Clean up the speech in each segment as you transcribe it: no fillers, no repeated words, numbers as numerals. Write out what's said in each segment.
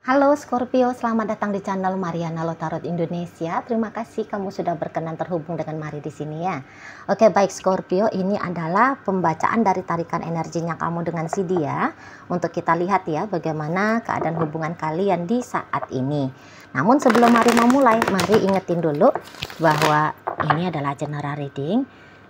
Halo Scorpio, selamat datang di channel Mariana Lotarot Indonesia. Terima kasih kamu sudah berkenan terhubung dengan Mari di sini ya. Oke, baik Scorpio, ini adalah pembacaan dari tarikan energinya kamu dengan si dia. Untuk kita lihat ya bagaimana keadaan hubungan kalian di saat ini. Namun sebelum Mari memulai, mari ingetin dulu bahwa ini adalah general reading.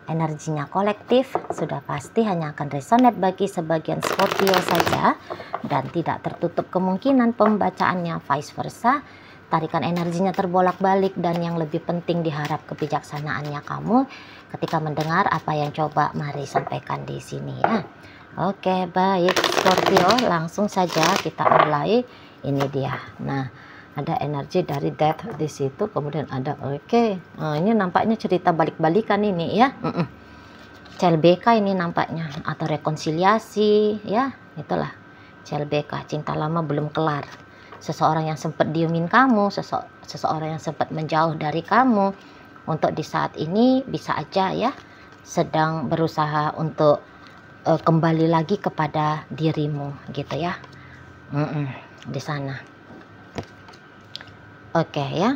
Energinya kolektif, sudah pasti hanya akan resonate bagi sebagian Scorpio saja dan tidak tertutup kemungkinan pembacaannya vice versa. Tarikan energinya terbolak-balik dan yang lebih penting diharap kebijaksanaannya kamu ketika mendengar apa yang coba Mari sampaikan di sini ya. Oke, baik Scorpio, langsung saja kita mulai. Ini dia. Nah, ada energi dari death di situ, kemudian ada ini nampaknya cerita balik-balikan ini ya. CLBK ini nampaknya, atau rekonsiliasi ya, itulah CLBK, cinta lama belum kelar. Seseorang yang sempat diemin kamu, seseorang yang sempat menjauh dari kamu, untuk di saat ini bisa aja ya sedang berusaha untuk kembali lagi kepada dirimu gitu ya. Di sana. Oke ya.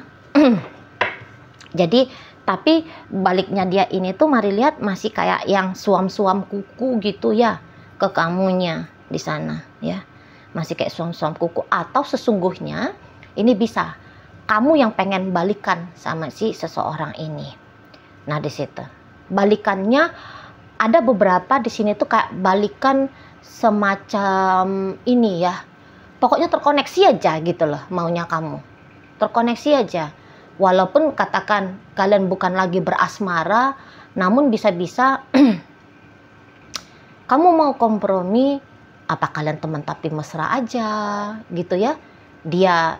Jadi tapi baliknya dia ini tuh Mari lihat masih kayak yang suam-suam kuku gitu ya ke kamunya di sana ya. Masih kayak suam-suam kuku, atau sesungguhnya ini bisa kamu yang pengen balikan sama si seseorang ini. Nah, di situ balikannya ada beberapa di sini tuh kayak balikan semacam ini ya. Pokoknya terkoneksi aja gitu loh maunya kamu. Terkoneksi aja, walaupun katakan kalian bukan lagi berasmara, namun bisa-bisa kamu mau kompromi, apa kalian teman tapi mesra aja gitu ya. Dia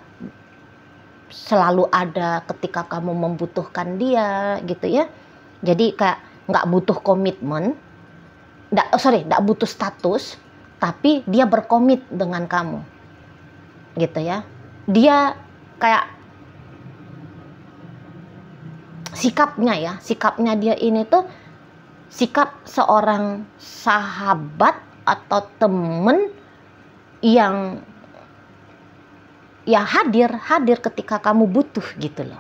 selalu ada ketika kamu membutuhkan dia gitu ya. Jadi kayak nggak butuh komitmen, nggak butuh status, tapi dia berkomit dengan kamu gitu ya. Dia kayak sikapnya dia ini tuh sikap seorang sahabat atau temen yang ya hadir ketika kamu butuh gitu loh.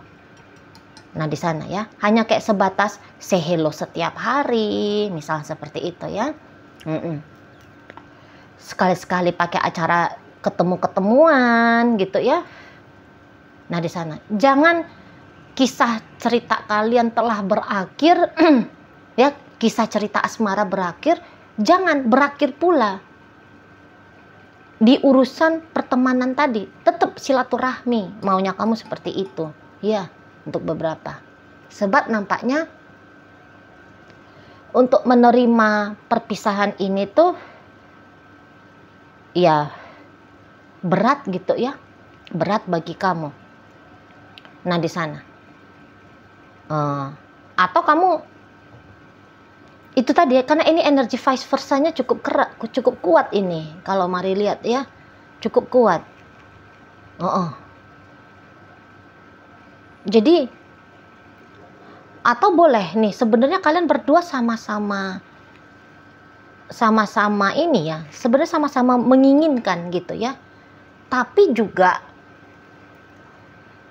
Nah, di sana ya hanya kayak sebatas say hello setiap hari, misal seperti itu ya. Sekali-sekali pakai acara ketemu-ketemuan gitu ya. Nah, di sana jangan kisah cerita kalian telah berakhir ya, kisah cerita asmara berakhir, jangan berakhir pula di urusan pertemanan tadi. Tetap silaturahmi, maunya kamu seperti itu ya, untuk beberapa. Sebab nampaknya untuk menerima perpisahan ini tuh ya berat gitu ya, berat bagi kamu. Nah, di sana atau kamu itu tadi ya, karena ini energi vice versanya cukup kuat ini kalau Mari lihat ya, cukup kuat. Jadi atau boleh nih sebenarnya kalian berdua sama-sama ini ya, sebenarnya sama-sama menginginkan gitu ya, tapi juga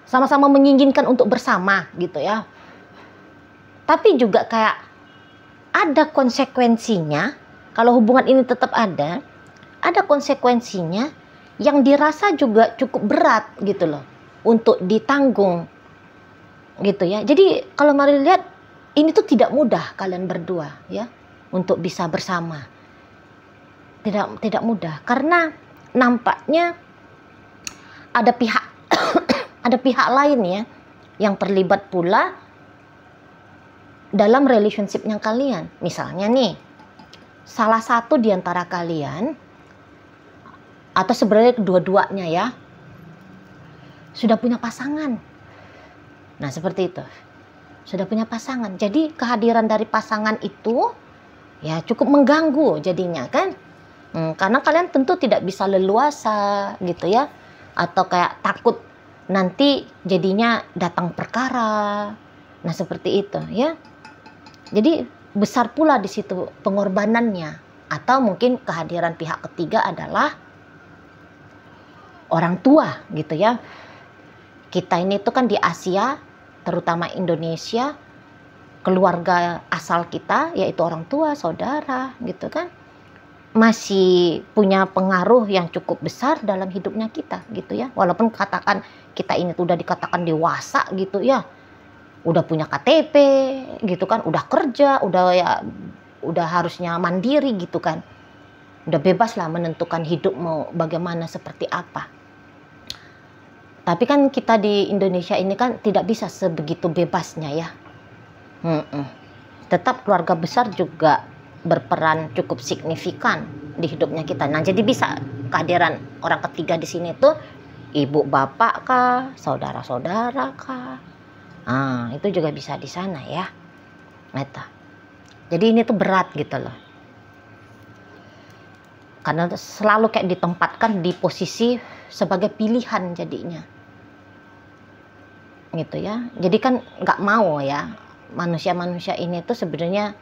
sama-sama menginginkan untuk bersama gitu ya. Tapi juga kayak ada konsekuensinya, kalau hubungan ini tetap ada konsekuensinya yang dirasa juga cukup berat gitu loh untuk ditanggung gitu ya. Jadi kalau Mari lihat ini tuh tidak mudah kalian berdua ya untuk bisa bersama. Tidak mudah karena nampaknya ada pihak lain ya yang terlibat pula dalam relationship-nya kalian. Misalnya nih, salah satu di antara kalian atau sebenarnya kedua-duanya ya sudah punya pasangan. Nah, seperti itu. Sudah punya pasangan. Jadi kehadiran dari pasangan itu ya cukup mengganggu jadinya kan. Karena kalian tentu tidak bisa leluasa gitu ya, atau kayak takut nanti jadinya datang perkara. Nah, seperti itu ya. Jadi besar pula di situ pengorbanannya, atau mungkin kehadiran pihak ketiga adalah orang tua gitu ya. Kita ini tuh kan di Asia, terutama Indonesia, keluarga asal kita yaitu orang tua, saudara gitu kan, masih punya pengaruh yang cukup besar dalam hidupnya kita gitu ya. Walaupun katakan kita ini tuh udah dikatakan dewasa gitu ya, udah punya KTP gitu kan, udah kerja, udah harusnya mandiri gitu kan, udah bebas lah menentukan hidup mau bagaimana seperti apa. Tapi kan kita di Indonesia ini kan tidak bisa sebegitu bebasnya ya. Tetap keluarga besar juga berperan cukup signifikan di hidupnya kita. Nah, jadi bisa kehadiran orang ketiga di sini tuh ibu bapak kah, saudara-saudara kah. Ah, itu juga bisa di sana ya. Gitu. Jadi ini tuh berat gitu loh. Karena selalu kayak ditempatkan di posisi sebagai pilihan jadinya. Gitu ya. Jadi kan nggak mau ya, manusia-manusia ini tuh sebenarnya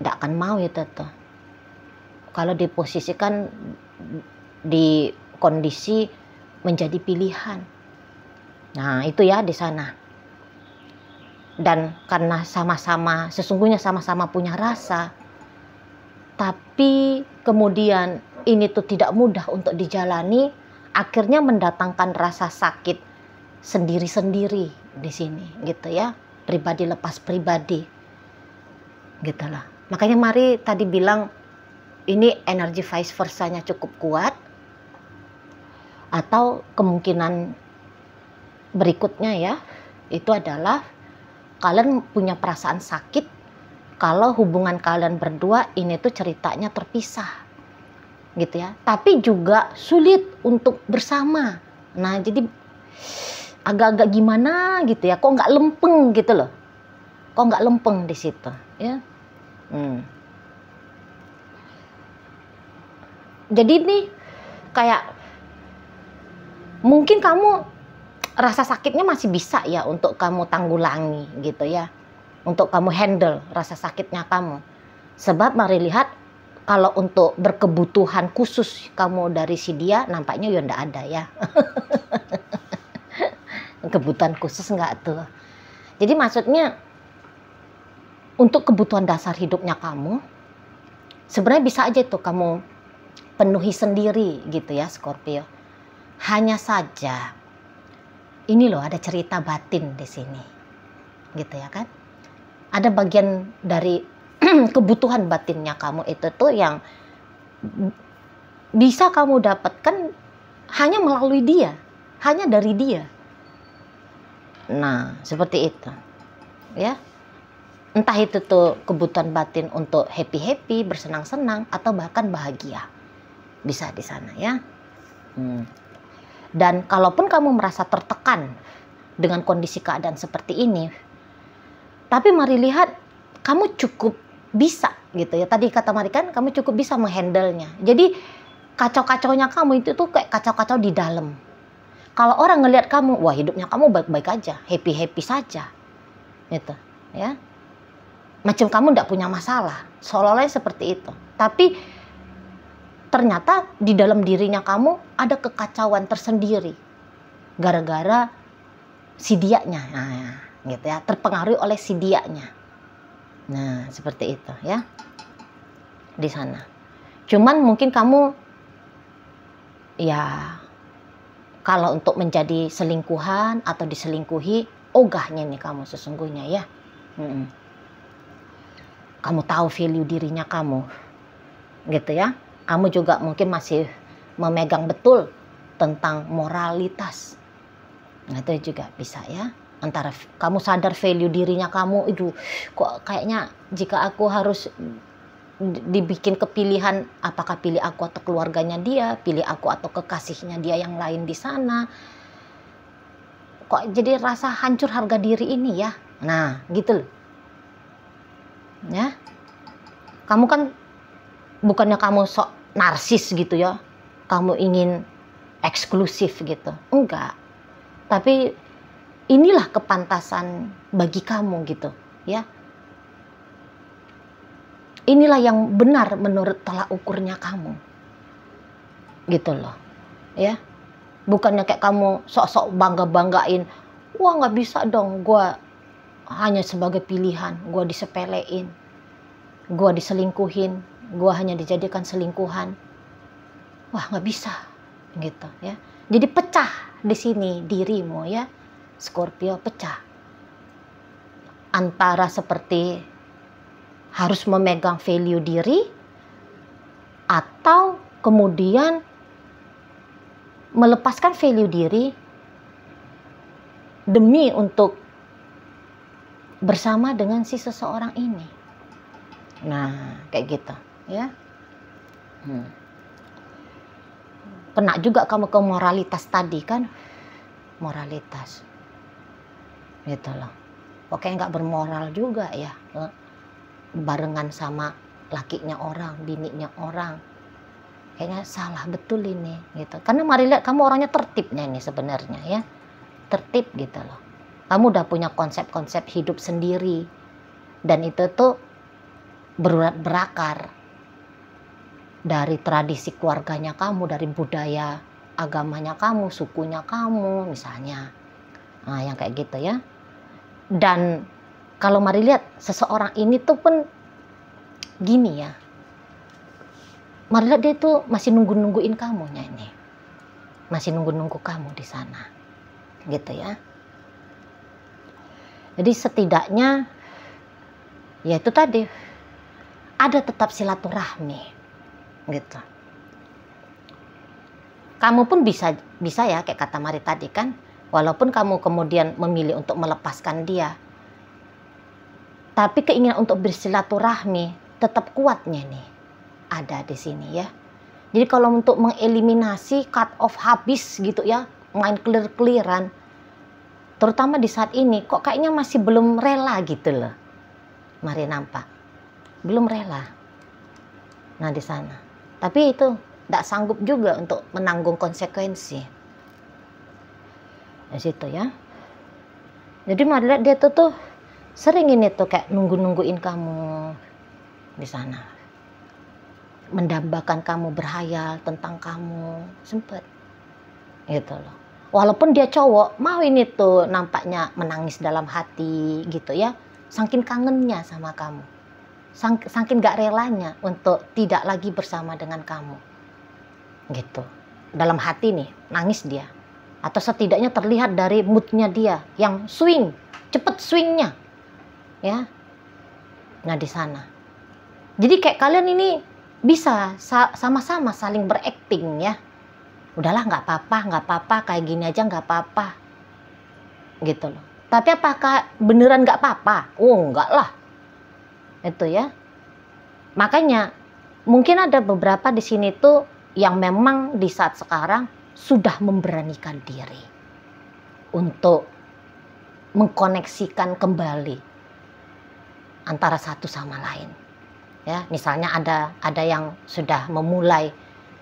nggak akan mau itu tuh. Kalau diposisikan di kondisi menjadi pilihan. Nah, itu ya di sana. Dan karena sesungguhnya sama-sama punya rasa, tapi kemudian ini tuh tidak mudah untuk dijalani, akhirnya mendatangkan rasa sakit sendiri-sendiri di sini gitu ya, pribadi lepas pribadi gitulah. Makanya Mari tadi bilang ini energi vice versanya cukup kuat, atau kemungkinan berikutnya ya itu adalah kalian punya perasaan sakit kalau hubungan kalian berdua ini tuh ceritanya terpisah gitu ya, tapi juga sulit untuk bersama. Nah, jadi agak-agak gimana gitu ya, kok nggak lempeng gitu loh, kok nggak lempeng di situ ya. Jadi ini kayak mungkin kamu rasa sakitnya masih bisa ya untuk kamu tanggulangi gitu ya, untuk kamu handle rasa sakitnya kamu. Sebab Mari lihat kalau untuk berkebutuhan khusus kamu dari si dia nampaknya ya ndak ada ya. Kebutuhan khusus enggak tuh. Jadi maksudnya untuk kebutuhan dasar hidupnya kamu sebenarnya bisa aja tuh kamu penuhi sendiri gitu ya Scorpio. Hanya saja ini loh ada cerita batin di sini. Gitu ya kan? Ada bagian dari kebutuhan batinnya kamu itu tuh yang bisa kamu dapatkan hanya melalui dia, hanya dari dia. Nah, seperti itu. Ya. Entah itu tuh kebutuhan batin untuk happy-happy, bersenang-senang, atau bahkan bahagia. Bisa di sana ya. Dan kalaupun kamu merasa tertekan dengan kondisi keadaan seperti ini, tapi Mari lihat kamu cukup bisa gitu ya. Tadi kata Mari kan kamu cukup bisa menghandle-nya. Jadi kacau-kacaunya kamu itu tuh kayak kacau-kacau di dalam. Kalau orang ngelihat kamu, wah hidupnya kamu baik-baik aja, happy-happy saja. Gitu ya. Macam kamu nggak punya masalah, seolah-olah seperti itu. Tapi ternyata di dalam dirinya kamu ada kekacauan tersendiri gara-gara si dianya, nah, gitu ya, terpengaruh oleh si dianya. Nah, seperti itu ya di sana. Cuman mungkin kamu ya kalau untuk menjadi selingkuhan atau diselingkuhi, ogahnya nih kamu sesungguhnya ya. Kamu tahu value dirinya kamu, gitu ya. Kamu juga mungkin masih memegang betul tentang moralitas. Nah, itu juga bisa ya. Antara kamu sadar value dirinya kamu, itu kok kayaknya jika aku harus dibikin kepilihan, apakah pilih aku atau keluarganya dia, pilih aku atau kekasihnya dia yang lain di sana, kok jadi rasa hancur harga diri ini ya. Nah, gitu loh. Ya. Kamu kan bukannya kamu sok narsis gitu ya, kamu ingin eksklusif gitu, enggak. Tapi inilah kepantasan bagi kamu gitu ya. Inilah yang benar menurut tolak ukurnya kamu gitu loh. ya. Bukannya kayak kamu sok-sok bangga-banggain, wah nggak bisa dong, gue hanya sebagai pilihan, gue disepelein, gue diselingkuhin, gue hanya dijadikan selingkuhan. Wah nggak bisa, gitu ya. Jadi pecah di sini dirimu ya, Scorpio, pecah. Antara seperti harus memegang value diri, atau kemudian melepaskan value diri demi untuk bersama dengan si seseorang ini. Nah, kayak gitu ya. Kena juga kamu ke moralitas tadi kan, moralitas gitu loh. Pokoknya nggak bermoral juga ya, barengan sama lakinya orang, bininya orang. Kayaknya salah betul ini gitu. Karena mari lihat kamu orangnya tertibnya ini sebenarnya ya. Tertib gitu loh. Kamu udah punya konsep-konsep hidup sendiri. Dan itu tuh berurat berakar dari tradisi keluarganya kamu, dari budaya agamanya kamu, sukunya kamu misalnya. Nah, yang kayak gitu ya. Dan kalau mari lihat seseorang ini tuh pun gini ya. Mari lihat dia tuh masih nungguin kamunya ini. Masih nunggu kamu di sana. Gitu ya. Jadi setidaknya ya itu tadi ada tetap silaturahmi. Gitu. Kamu pun bisa ya kayak kata Mari tadi kan, walaupun kamu kemudian memilih untuk melepaskan dia, tapi keinginan untuk bersilaturahmi tetap kuatnya nih. Ada di sini ya. Jadi kalau untuk mengeliminasi, cut off habis gitu ya, main clear-clearan, terutama di saat ini kok kayaknya masih belum rela gitu loh. Mari nampak belum rela. Nah di sana, tapi itu tidak sanggup juga untuk menanggung konsekuensi di situ ya. Jadi mari lihat dia tuh sering ini tuh kayak nungguin kamu di sana. Mendambakan kamu, berhayal tentang kamu, sempet gitu loh. Walaupun dia cowok, mau ini tuh nampaknya menangis dalam hati gitu ya, saking kangennya sama kamu, saking gak relanya untuk tidak lagi bersama dengan kamu gitu. Dalam hati nih nangis dia, atau setidaknya terlihat dari moodnya dia yang swing, cepet swingnya ya. Nah di sana jadi kayak kalian ini bisa sama-sama saling berakting ya. Udahlah nggak apa-apa, kayak gini aja nggak apa-apa gitu loh. Tapi apakah beneran nggak apa-apa? Oh enggak lah. Itu ya. Makanya mungkin ada beberapa di sini tuh yang memang di saat sekarang sudah memberanikan diri untuk mengkoneksikan kembali antara satu sama lain. Ya, misalnya ada yang sudah memulai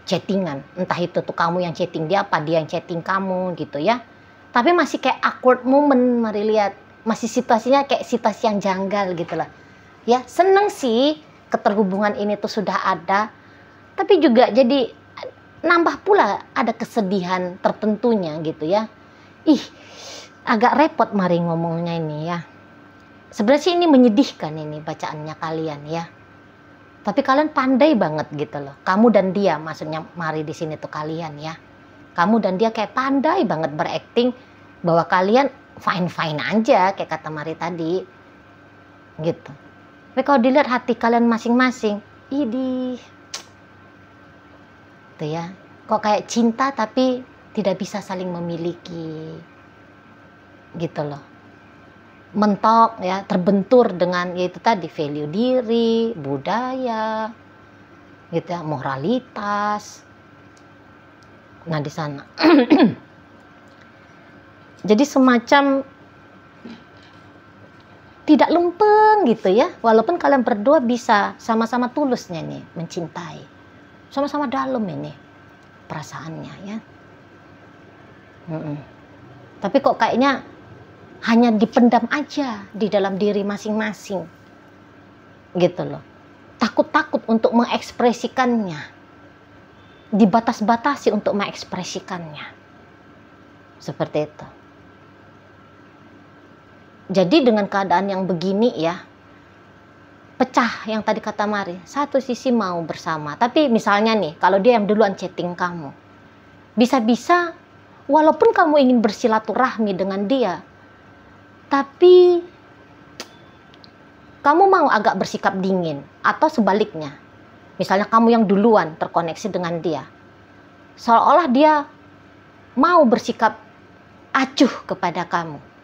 chattingan, entah itu tuh kamu yang chatting dia apa dia yang chatting kamu gitu ya. Tapi masih kayak awkward moment, mari lihat, masih situasinya kayak situasi yang janggal gitu lah. Ya, seneng sih keterhubungan ini tuh sudah ada, tapi juga jadi nambah pula ada kesedihan tertentunya gitu ya. Ih, agak repot mari ngomongnya ini ya. Sebenarnya sih ini menyedihkan ini bacaannya kalian ya. Tapi kalian pandai banget gitu loh. Kamu dan dia, maksudnya Mari di sini tuh kalian ya. Kamu dan dia kayak pandai banget berakting bahwa kalian fine-fine aja kayak kata Mari tadi. Gitu. Tapi kalau dilihat hati kalian masing-masing, idih. Tuh ya. Kok kayak cinta tapi tidak bisa saling memiliki. Gitu loh. Mentok ya, terbentur dengan yaitu tadi value diri, budaya, gitu ya, moralitas. Nah di sana, jadi semacam tidak lempeng gitu ya, walaupun kalian berdua bisa sama-sama tulusnya nih mencintai, sama-sama dalam ini perasaannya ya. Tapi kok kayaknya hanya dipendam aja di dalam diri masing-masing gitu loh. Takut-takut untuk mengekspresikannya dibatas-batasi untuk mengekspresikannya. Seperti itu. Jadi dengan keadaan yang begini ya, pecah yang tadi kata Mari, satu sisi mau bersama, tapi misalnya nih, kalau dia yang duluan chatting kamu, bisa-bisa walaupun kamu ingin bersilaturahmi dengan dia, tapi kamu mau agak bersikap dingin, atau sebaliknya, misalnya kamu yang duluan terkoneksi dengan dia, seolah-olah dia mau bersikap acuh kepada kamu.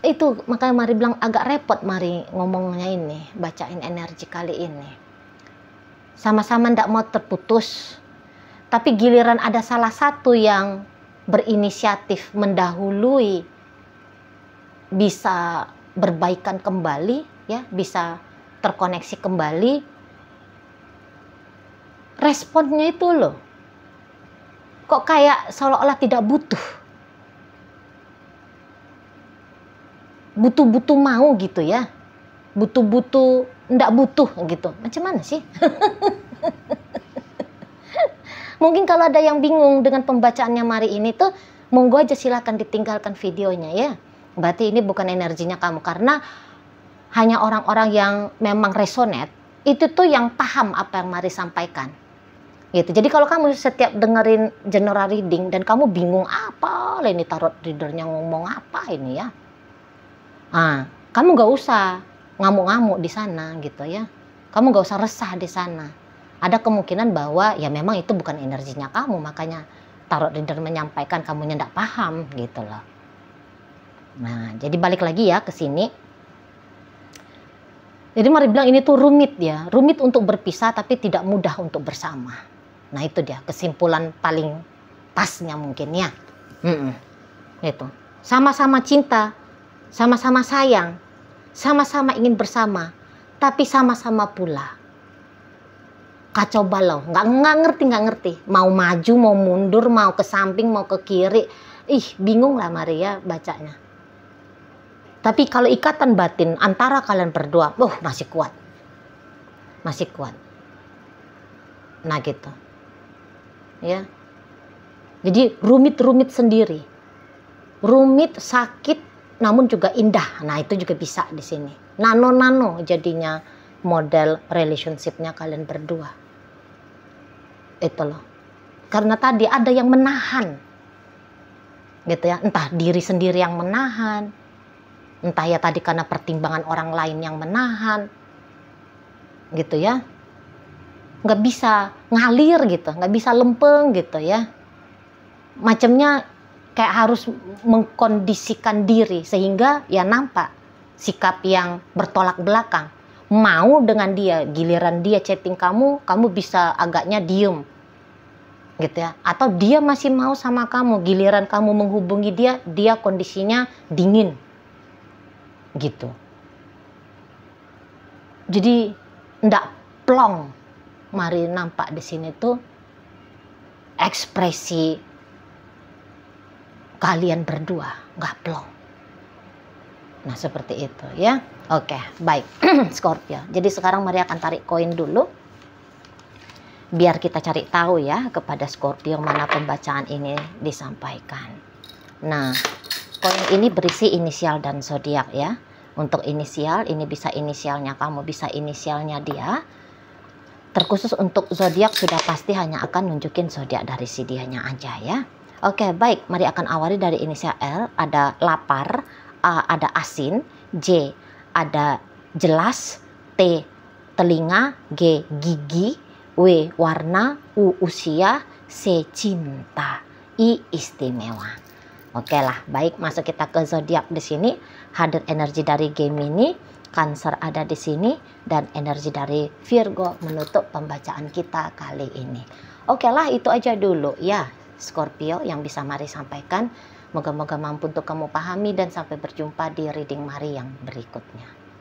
Itu makanya Mari bilang agak repot Mari ngomongnya ini, bacain energi kali ini. Sama-sama ndak mau terputus, tapi giliran ada salah satu yang berinisiatif mendahului, bisa berbaikan kembali, ya, bisa terkoneksi kembali, responnya itu loh, kok kayak seolah-olah tidak butuh mau gitu ya, ndak butuh gitu, macam mana sih? Mungkin kalau ada yang bingung dengan pembacaannya Mari ini tuh, monggo aja silakan ditinggalkan videonya ya. Berarti ini bukan energinya kamu, karena hanya orang-orang yang memang resonate itu tuh yang paham apa yang Mari sampaikan. Gitu. Jadi kalau kamu setiap dengerin general reading dan kamu bingung apa lah ini tarot readernya ngomong apa ini ya, kamu gak usah ngamuk-ngamuk di sana gitu ya. Kamu gak usah resah di sana. Ada kemungkinan bahwa ya memang itu bukan energinya kamu, makanya tarot reader menyampaikan kamunya ndak paham gitu loh. Nah, jadi balik lagi ya ke sini. Jadi Mari bilang ini tuh rumit ya, rumit untuk berpisah tapi tidak mudah untuk bersama. Nah itu dia kesimpulan paling pasnya mungkin ya. Itu sama-sama cinta, sama-sama sayang, sama-sama ingin bersama, tapi sama-sama pula kacau balau, nggak ngerti, mau maju, mau mundur, mau ke samping, mau ke kiri, bingung lah Maria bacanya. Tapi kalau ikatan batin antara kalian berdua, masih kuat, nah gitu, ya. Jadi rumit sendiri, rumit, sakit, namun juga indah. Nah itu juga bisa di sini. Nano jadinya model relationshipnya kalian berdua. Itu loh. Karena tadi ada yang menahan. Gitu ya. Entah diri sendiri yang menahan. Entah ya tadi karena pertimbangan orang lain yang menahan. Gitu ya. Nggak bisa ngalir gitu. Nggak bisa lempeng gitu ya. Macamnya kayak harus mengkondisikan diri sehingga ya nampak sikap yang bertolak belakang. Mau dengan dia, giliran dia chatting kamu bisa agaknya diem gitu ya, atau dia masih mau sama kamu, giliran kamu menghubungi dia kondisinya dingin gitu. Jadi ndak plong. Mari nampak di sini tuh ekspresi kalian berdua nggak plong. Nah seperti itu ya. Oke baik. Scorpio. Jadi sekarang Mari akan tarik koin dulu, biar kita cari tahu ya kepada Scorpio mana pembacaan ini disampaikan. Nah koin ini berisi inisial dan zodiak ya. Untuk inisial ini bisa inisialnya kamu, bisa inisialnya dia. Terkhusus untuk zodiak sudah pasti hanya akan nunjukin zodiak dari si dianya aja ya. Oke baik, Mari akan awali dari inisial L. Ada lapar, A ada asin, J ada jelas, T telinga, G gigi, W warna, U usia, C cinta, I istimewa. Oke lah, baik, masuk kita ke zodiak di sini. Hadir energi dari Gemini, Cancer ada di sini, dan energi dari Virgo menutup pembacaan kita kali ini. Oke lah, itu aja dulu ya Scorpio yang bisa Mari sampaikan. Moga-moga mampu untuk kamu pahami dan sampai berjumpa di reading Mari yang berikutnya.